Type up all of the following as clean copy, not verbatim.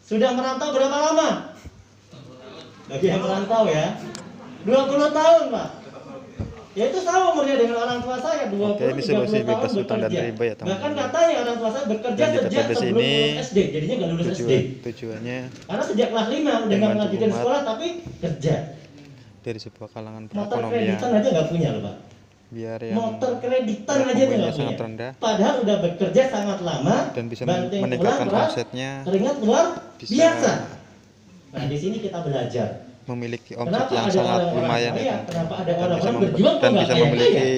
Sudah merantau berapa lama? Bagi yang merantau ya 20 tahun Pak. Ya itu sama umurnya dengan orang tua saya 20 Oke, ini sebuah 30 tahun bebas hutang dan bekerja. riba ya teman-teman. Bahkan katanya orang tua saya bekerja Dan di sejak TPBS sebelum ini lulus SD. Jadinya nggak lulus SD. tujuannya Karena sejak kelas 5 udah nggak membantu melanjutkan umat sekolah tapi kerja. dari sebuah kalangan Motor perekonomian kreditan aja nggak punya loh Pak. biar yang Motor kreditan aja tuh perekonomiannya nggak sangat punya. rendah Padahal udah bekerja sangat lama dan bisa banting meningkatkan tulang, omsetnya, keringat luar bisa biasa. Nah di sini kita belajar. memiliki omset Kenapa yang ada sangat orang-orang lumayan kaya? ya, Kenapa ada dan bisa, orang-orang berjuang kok dan nggak bisa kaya-kaya? memiliki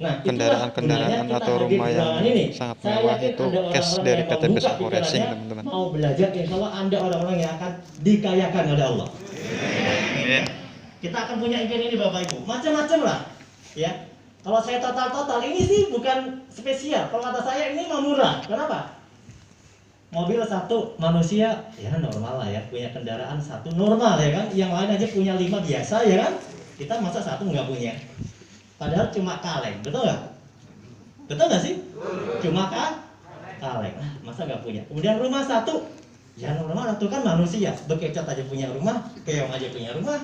Nah, kendaraan-kendaraan atau rumah yang sangat mewah. Itu cash dari PT Besako Racing teman-teman. Mau belajar, insya Allah Anda orang-orang yang akan dikayakan oleh Allah. Amin. Kita akan punya impian ini Bapak Ibu, macam-macam lah, ya. Kalau saya total ini sih bukan spesial. Kalau kata saya ini mah murah. Kenapa? Mobil satu manusia ya normal lah ya, punya kendaraan satu normal ya kan. Yang lain aja punya 5 biasa ya kan. Kita masa satu nggak punya. Padahal cuma kaleng, betul nggak? Betul nggak sih? Cuma kaleng, masa nggak punya. Kemudian rumah satu, ya normal itu kan manusia. Bekecot aja punya rumah, keong aja punya rumah.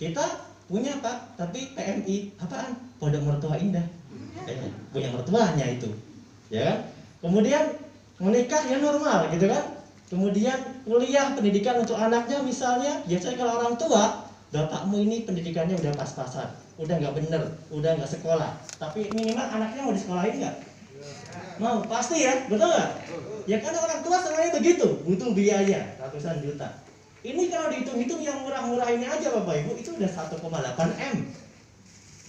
Kita punya Pak, tapi PMI apaan? Pondok Mertua Indah. Punya mertuanya itu, ya kan? Kemudian menikah ya normal gitu kan. Kemudian kuliah pendidikan untuk anaknya misalnya, biasanya kalau orang tua, bapakmu ini pendidikannya udah pas-pasan, udah nggak bener, udah nggak sekolah, tapi minimal anaknya mau disekolahin nggak? Mau, pasti ya, betul nggak? Ya karena orang tua semuanya begitu, butuh biaya ratusan juta. Ini kalau dihitung-hitung yang murah-murah ini aja Bapak Ibu, itu udah 1,8 M,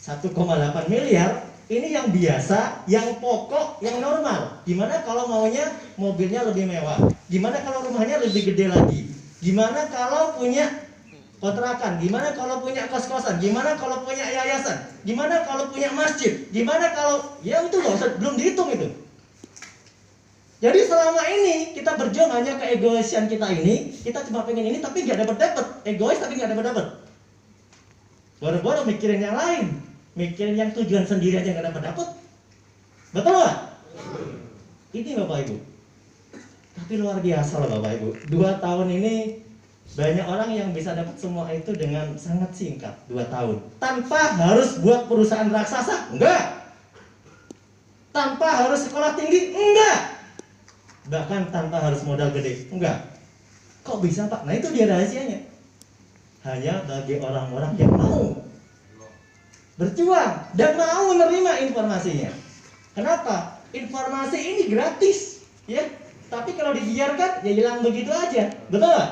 1,8 miliar. Ini yang biasa, yang pokok, yang normal. Gimana kalau maunya mobilnya lebih mewah? Gimana kalau rumahnya lebih gede lagi? Gimana kalau punya kontrakan? Gimana kalau punya kos-kosan? Gimana kalau punya yayasan? Gimana kalau punya masjid? Gimana kalau ya itu nggak usah, belum dihitung itu. Jadi selama ini kita berjuang hanya keegoisan kita ini, kita cuma pengen ini tapi nggak dapat, egois tapi nggak dapat. Baru-baru mikirin yang lain. Mikirin yang tujuan sendiri aja nggak dapat. Betul nggak? Ini Bapak Ibu. Tapi luar biasa loh Bapak Ibu. 2 tahun ini banyak orang yang bisa dapat semua itu dengan sangat singkat. 2 tahun. Tanpa harus buat perusahaan raksasa. Enggak. Tanpa harus sekolah tinggi. Enggak. Bahkan tanpa harus modal gede. Enggak. Kok bisa Pak? Nah itu dia rahasianya. Hanya bagi orang-orang yang mau berjuang dan mau menerima informasinya. Kenapa? Informasi ini gratis, ya. Tapi kalau dibiarkan, ya hilang begitu aja. Betul nggak?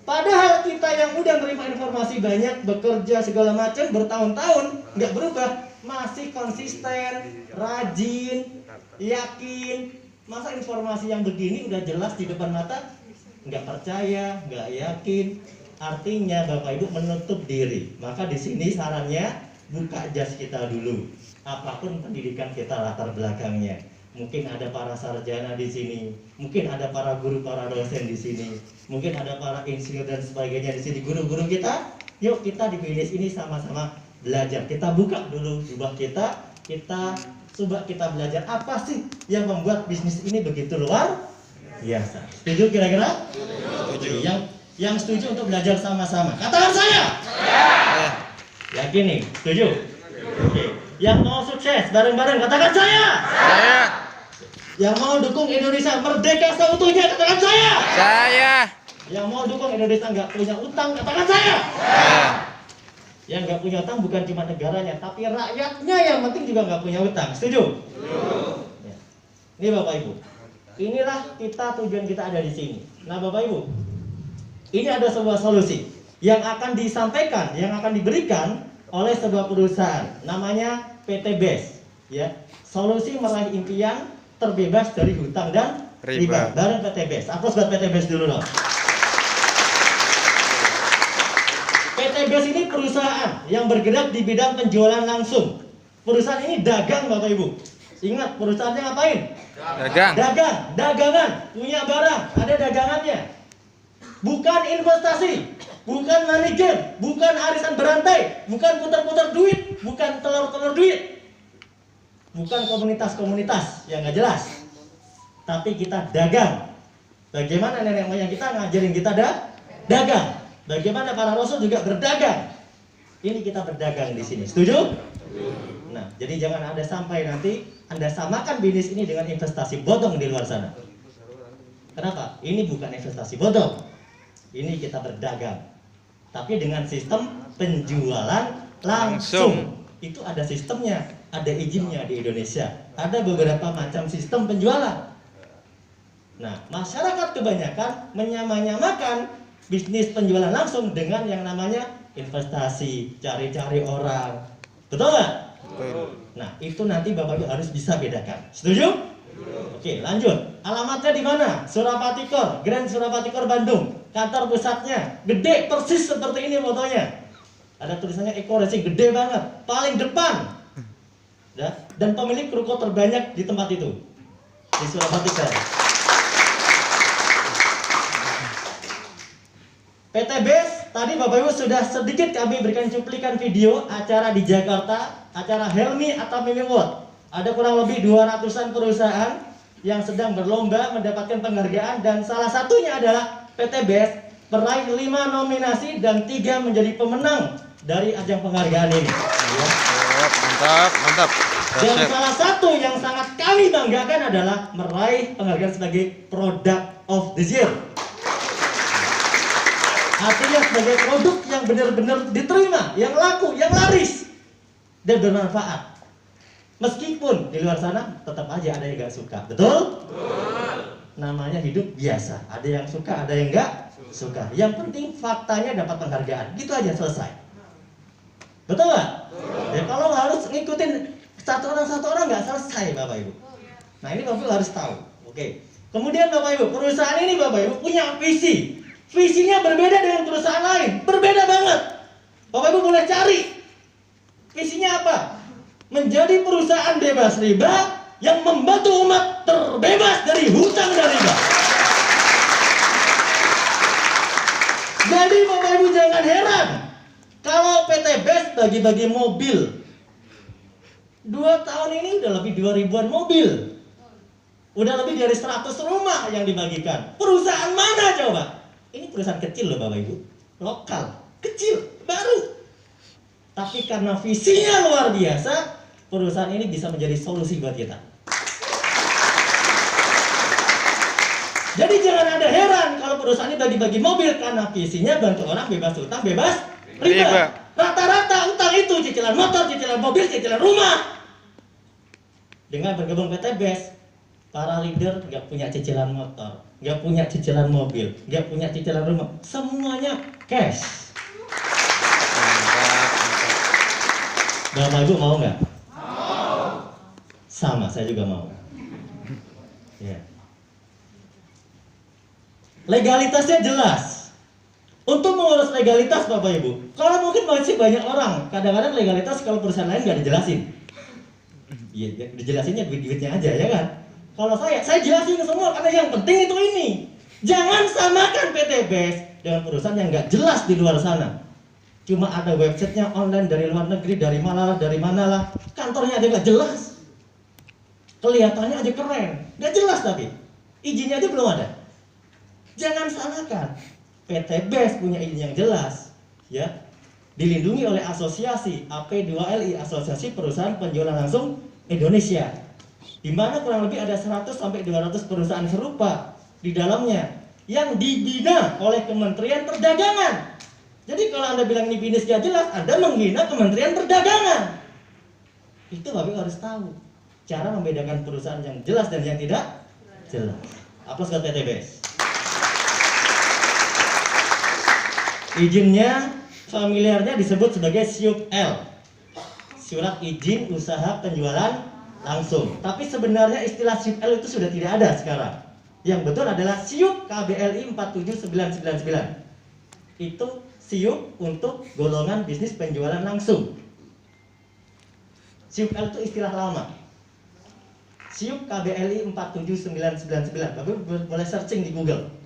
Padahal kita yang udah menerima informasi banyak, bekerja segala macam bertahun-tahun, nggak berubah, masih konsisten, rajin, yakin. Masa informasi yang begini udah jelas di depan mata, nggak percaya, nggak yakin. Artinya Bapak Ibu menutup diri. Maka di sini sarannya buka jas kita dulu. Apapun pendidikan kita latar belakangnya. Mungkin ada para sarjana di sini, mungkin ada para guru, para dosen di sini, mungkin ada para insinyur dan sebagainya di sini, guru-guru kita. Yuk kita di Finis ini sama-sama belajar. Kita buka dulu jubah kita coba kita belajar apa sih yang membuat bisnis ini begitu luar biasa. Setuju kira-kira? Setuju. Yang setuju untuk belajar sama-sama. Katakan saya. Yakin nih, setuju? Oke. Yang mau sukses bareng-bareng katakan saya. Saya. Yang mau dukung Indonesia merdeka seutuhnya katakan saya. Saya. Yang mau dukung Indonesia nggak punya utang katakan saya. Yang nggak punya utang bukan cuma negaranya, tapi rakyatnya yang penting juga nggak punya utang. Setuju? Ya. Ini Bapak Ibu. Inilah tujuan kita ada di sini. Nah Bapak Ibu, ini ada sebuah solusi yang akan disampaikan, yang akan diberikan oleh sebuah perusahaan, namanya PT BES, ya. Solusi meraih impian terbebas dari hutang dan riba. Bareng PT BES. Aplaus buat PT BES dulu dong. PT BES ini perusahaan yang bergerak di bidang penjualan langsung. Perusahaan ini dagang Bapak Ibu. Ingat perusahaannya ngapain? Dagangan, punya barang, ada dagangannya. Bukan investasi, bukan money game, bukan arisan berantai, bukan putar-putar duit, bukan telur-telur duit, bukan komunitas-komunitas yang nggak jelas. Tapi kita dagang, Bagaimana nenek moyang kita ngajarin kita dagang. Bagaimana para rasul juga berdagang. Ini kita berdagang di sini. Setuju? Nah, jadi jangan ada sampai nanti Anda samakan bisnis ini dengan investasi bodong di luar sana. Kenapa? Ini bukan investasi bodong. Ini kita berdagang. Tapi dengan sistem penjualan langsung. Itu ada sistemnya, ada izinnya di Indonesia. Ada beberapa macam sistem penjualan. Nah, masyarakat kebanyakan menyamakan bisnis penjualan langsung dengan yang namanya investasi, cari-cari orang. Betul nggak? Nah, itu nanti Bapak Ibu harus bisa bedakan. Setuju? Oke, lanjut. Alamatnya di mana? Surapati Core, Grand Surapati Core Bandung. Kantor pusatnya gede persis seperti ini fotonya. Ada tulisannya Eko Racing, gede banget, paling depan. Ya, dan pemilik ruko terbanyak di tempat itu. Di Surapati Core. PT BES, tadi Bapak Ibu sudah sedikit kami berikan cuplikan video acara di Jakarta, acara Helmi atau Mimi World. Ada kurang lebih 200-an perusahaan yang sedang berlomba mendapatkan penghargaan dan salah satunya adalah PT BES peraih 5 nominasi dan 3 menjadi pemenang dari ajang penghargaan ini. Ya. Mantap. Dan salah satu yang sangat kami banggakan adalah meraih penghargaan sebagai Product of the Year. Artinya sebagai produk yang benar-benar diterima, yang laku, yang laris, dan bermanfaat. Meskipun di luar sana tetap aja ada yang gak suka, betul? Namanya hidup biasa, ada yang suka, ada yang gak suka. Yang penting faktanya dapat penghargaan, gitu aja selesai. Betul gak? Ya kalau harus ngikutin satu orang gak selesai Bapak Ibu. Nah ini Bapak Ibu harus tahu. Oke. Kemudian Bapak Ibu, perusahaan ini Bapak Ibu punya visi. Visinya berbeda dengan perusahaan lain, berbeda banget. Bapak Ibu boleh cari. Visinya apa? Menjadi perusahaan bebas riba yang membantu umat terbebas dari hutang dan riba. Jadi Bapak Ibu jangan heran kalau PT BES bagi-bagi mobil. 2 tahun ini udah lebih 2.000-an mobil. Udah lebih dari 100 rumah yang dibagikan. Perusahaan mana coba? Ini perusahaan kecil loh Bapak Ibu, lokal, kecil, baru. Tapi karena visinya luar biasa, perusahaan ini bisa menjadi solusi buat kita. Jadi jangan ada heran kalau perusahaan ini bagi-bagi mobil karena visinya bantu orang bebas utang, bebas riba. Rata-rata utang itu cicilan motor, cicilan mobil, cicilan rumah. Dengan bergabung PT BES, para leader nggak punya cicilan motor, nggak punya cicilan mobil, nggak punya cicilan rumah, semuanya cash. Bapak Ibu mau nggak? Mau. Sama, saya juga mau. Ya. Legalitasnya jelas. Untuk mengurus legalitas Bapak Ibu, kalau mungkin masih banyak orang, kadang-kadang legalitas kalau perusahaan lain nggak dijelasin. Iya, dijelasinnya duit-duitnya aja ya kan. Kalau saya jelasin semua karena yang penting itu ini. Jangan samakan PT BES dengan perusahaan yang nggak jelas di luar sana. Cuma ada websitenya online dari luar negeri, dari manalah, kantornya aja nggak jelas. Kelihatannya aja keren, nggak jelas tapi izinnya aja belum ada. Jangan samakan. PT BES punya izin yang jelas, ya, dilindungi oleh asosiasi AP2LI, Asosiasi Perusahaan Penjualan Langsung Indonesia, di mana kurang lebih ada 100 sampai 200 perusahaan serupa di dalamnya yang dibina oleh Kementerian Perdagangan. Jadi kalau Anda bilang ini bisnis gak jelas, Anda menghina Kementerian Perdagangan. Itu Bapak harus tahu cara membedakan perusahaan yang jelas dan yang tidak jelas. Aplaus buat PT BES. Izinnya familiarnya disebut sebagai SIUP L, Surat Izin Usaha Penjualan Langsung. Tapi sebenarnya istilah SIUP L itu sudah tidak ada sekarang. Yang betul adalah SIUP KBLI 47999. Itu SIUP untuk golongan bisnis penjualan langsung. SIUP L itu istilah lama. SIUP KBLI 47999. Bapak boleh searching di Google.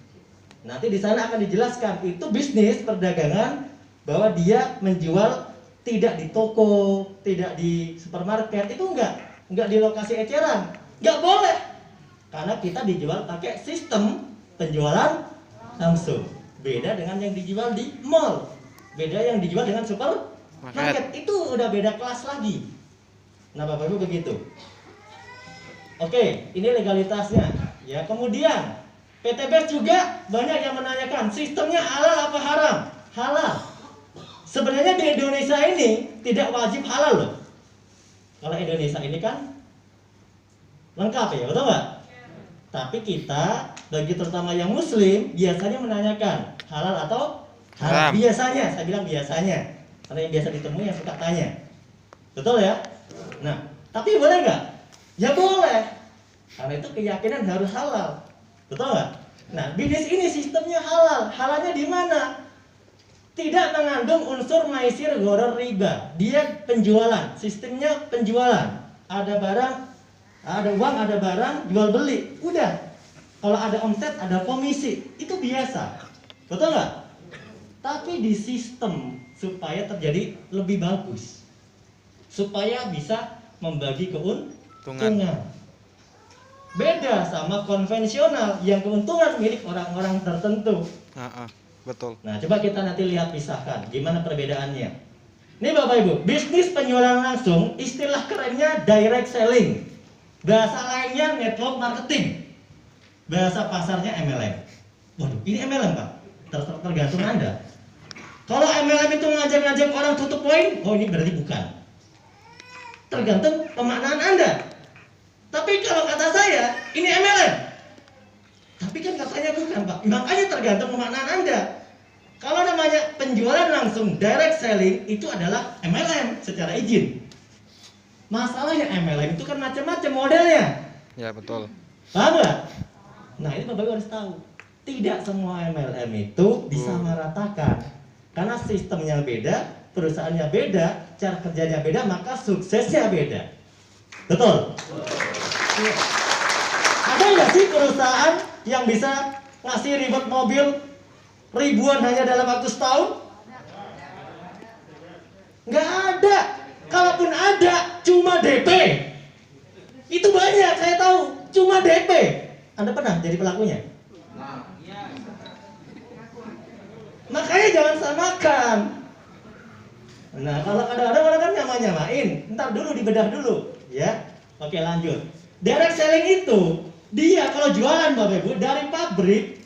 Nanti di sana akan dijelaskan itu bisnis perdagangan bahwa dia menjual tidak di toko, tidak di supermarket, itu enggak di lokasi eceran, enggak boleh, karena kita dijual pakai sistem penjualan langsung. Beda dengan yang dijual di mall. Beda yang dijual dengan supermarket. Itu udah beda kelas lagi. Nah, Bapak Ibu begitu. Oke, ini legalitasnya. Ya, kemudian PTBS juga banyak yang menanyakan sistemnya halal apa haram? Halal. Sebenarnya di Indonesia ini tidak wajib halal loh. Kalau Indonesia ini kan lengkap ya, betul nggak? Tapi kita, bagi terutama yang Muslim, biasanya menanyakan halal atau haram. Biasanya, saya bilang biasanya, karena yang biasa ditemui yang suka tanya, betul ya? Nah, tapi boleh nggak? Ya boleh, karena itu keyakinan harus halal, betul nggak? Nah, bisnis ini sistemnya halal. Halalnya di mana? Tidak mengandung unsur maisir, gharar, riba. Dia penjualan, sistemnya penjualan. Ada barang, ada uang, ada barang, jual beli. Udah. Kalau ada omset, ada komisi. Itu biasa. Betul nggak? Tapi di sistem supaya terjadi lebih bagus. Supaya bisa membagi keuntungan. Beda sama konvensional yang keuntungan milik orang-orang tertentu. Betul. Nah, coba kita nanti lihat pisahkan gimana perbedaannya. Ini Bapak Ibu, bisnis penjualan langsung istilah kerennya direct selling. Bahasa lainnya network marketing. Bahasa pasarnya MLM. Waduh, ini MLM Pak? Tergantung Anda. Kalau MLM itu ngajak-ngajak orang tutup poin, oh ini berarti bukan. Tergantung pemaknaan Anda. Tapi kalau kata saya, ini MLM. Tapi kan katanya bukan Pak. Makanya tergantung pemaknaan Anda. Kalau namanya penjualan langsung direct selling itu adalah MLM secara izin. Masalahnya MLM itu kan macam-macam modelnya. Ya betul. Paham nggak? Nah ini Bapak Ibu harus tahu. Tidak semua MLM itu disamaratakan. Karena sistemnya beda, perusahaannya beda, cara kerjanya beda, maka suksesnya beda. Betul? Ada nggak sih perusahaan yang bisa ngasih ribet mobil ribuan hanya dalam waktu setahun? Nggak ada. Kalaupun ada, cuma DP. Itu banyak, saya tahu. Cuma DP. Anda pernah jadi pelakunya? Makanya jangan samakan. Nah, kalau kadang-kadang orang kan nyamain, ntar dulu dibedah dulu, ya. Oke, lanjut. Direct selling itu dia kalau jualan Bapak Ibu dari pabrik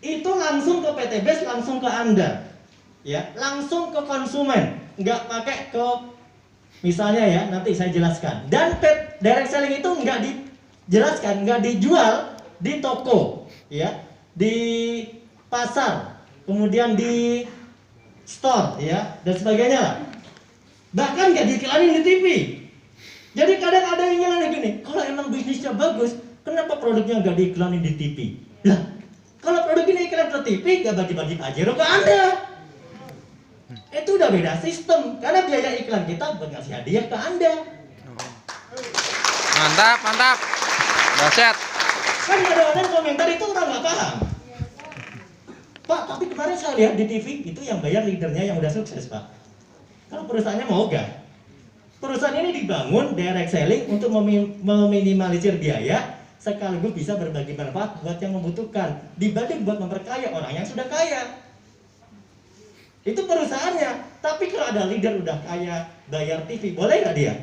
itu langsung ke PTBS, langsung ke Anda, ya, langsung ke konsumen, nggak pakai ke misalnya ya, nanti saya jelaskan. Dan direct selling itu nggak dijelaskan, nggak dijual di toko, ya, di pasar, kemudian di store, ya, dan sebagainya lah. Bahkan nggak diiklanin di TV. Jadi kadang ada yang nyalain gini, kalau emang bisnisnya bagus, kenapa produknya nggak diiklanin di TV? Lah, kalau produk ini iklan ke TV, nggak bagi-bagi Pajero ke Anda. Itu udah beda sistem, karena biaya iklan kita buat ngasih hadiah ke Anda. Mantap, mantap. Dahsyat. Kan kadang-kadang komentar itu orang nggak paham. Pak, tapi kemarin saya lihat di TV, itu yang bayar leadernya yang udah sukses, Pak. Kalau perusahaannya mau gak? Perusahaan ini dibangun direct selling untuk meminimalisir biaya, sekaligus bisa berbagi manfaat buat yang membutuhkan, dibanding buat memperkaya orang yang sudah kaya. Itu perusahaannya. Tapi kalau ada leader udah kaya, bayar TV, boleh nggak dia?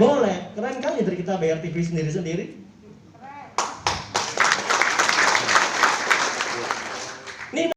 Boleh. Keren kan leader kita bayar TV sendiri-sendiri?